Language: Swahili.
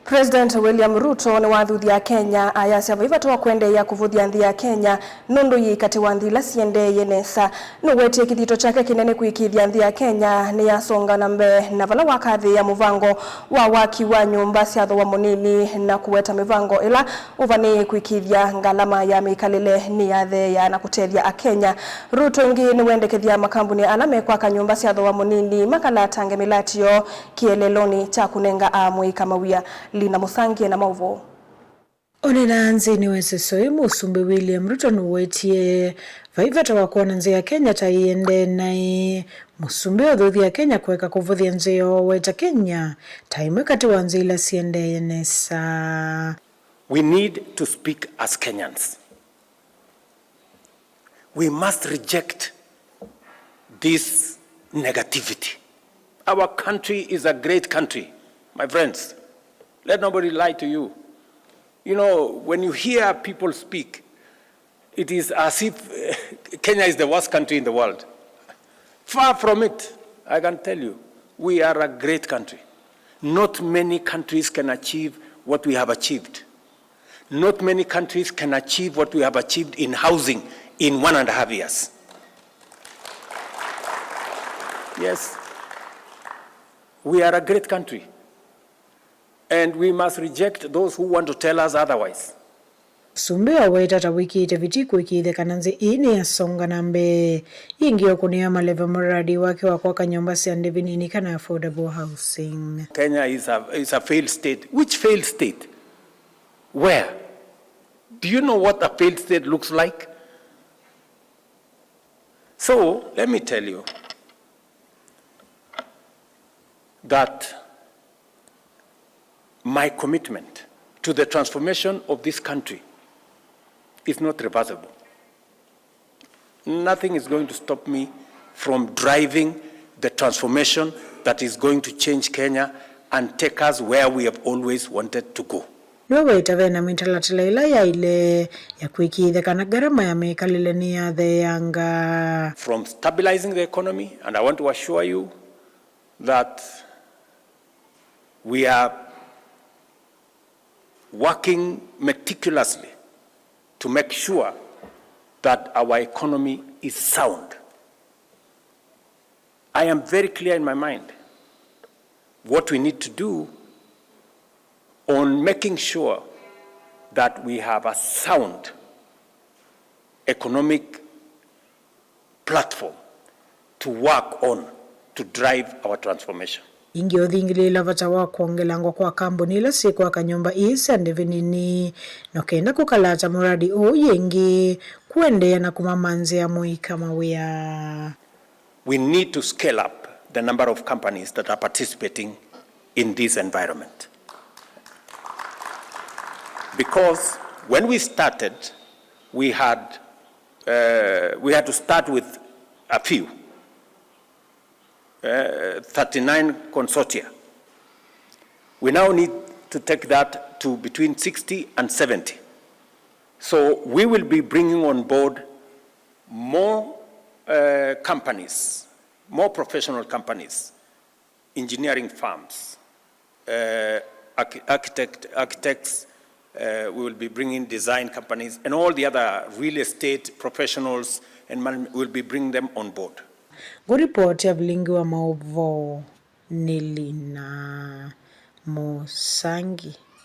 President William Ruto Niwathyuthya Kenya Ayasya Vata Kuendeea Kuvuthya Nthi ya Kenya Nundu Kati wa Nthi la Syiendee Nesa Nũwũkiite kithito Syake Kinene Kuikiithya Nthi ya Kenya ni yasonga na Mbee na Vala Wakathiia Muvango wa Waki wa Nyumba cia Thooa munini na kuweta mivango ila uvani kuikiithya ngalama ya mikalile ni yatheya na kutethya Akenya. Ruto ingi ni wendekethya makambuni ala mekwaka nyumba cia Thooa munini makalatange milatio kieleloni cha kunenga amwi kamawia Lina Musangie na mauvo. Onena nzini wesesoi Musumbi William Ruto nuwetie vaivata wakuona nzi ya Kenya ta Yiendeeye Musumbi Thooa Kenya kuweka Kuvuthya nzio weta Kenya taimwe kati wa nzi la Syiendee Nesa. We need to speak as Kenyans. We must reject this negativity. Our country is a great country, my friends. Let nobody lie to you. You know, when you hear people speak, it is as if Kenya is the worst country in the world. Far from it, I can tell you, we are a great country. Not many countries can achieve what we have achieved. Not many countries can achieve what we have achieved in housing in 1.5 years. Yes, we are a great country. And we must reject those who want to tell us otherwise. Musumbi Aiweta tawikite vitiku ikithe kananzi ini ya songa na Mbee ingio kunia maleva muradi wake wa kwaka nyumba Syiendee vinini kana affordable housing. Kenya is a failed state. Which failed state? Where? Do you know what a failed state looks like? So, let me tell you that my commitment to the transformation of this country is not reversible. Nothing is going to stop me from driving the transformation that is going to change Kenya and take us where we have always wanted to go. Nũwũkiite vena mitalatala ila ya ile ya kuikiithya kana garama ya mikalile ni yatheyanga. From stabilizing the economy, and I want to assure you that we are working meticulously to make sure that our economy is sound. I am very clear in my mind what we need to do on making sure that we have a sound economic platform to work on to drive our transformation. Ingio thingilila vata wa kuongelangwa kwa kambuni ila siku waka nyumba Syiendee vinini no kenda kukalata muradi yengi Kuendeea na kumamanzia muika mawia. We need to scale up the number of companies that are participating in this environment. Because when we started, we had to start with a few. 39 consortia. We now need to take that to between 60 and 70. So we will be bringing on board more companies, more professional companies, engineering firms, architects, we will be bringing design companies and all the other real estate professionals, and we'll be bringing them on board. Guripoti ya bilingi wa mauvo Nilina Musangie.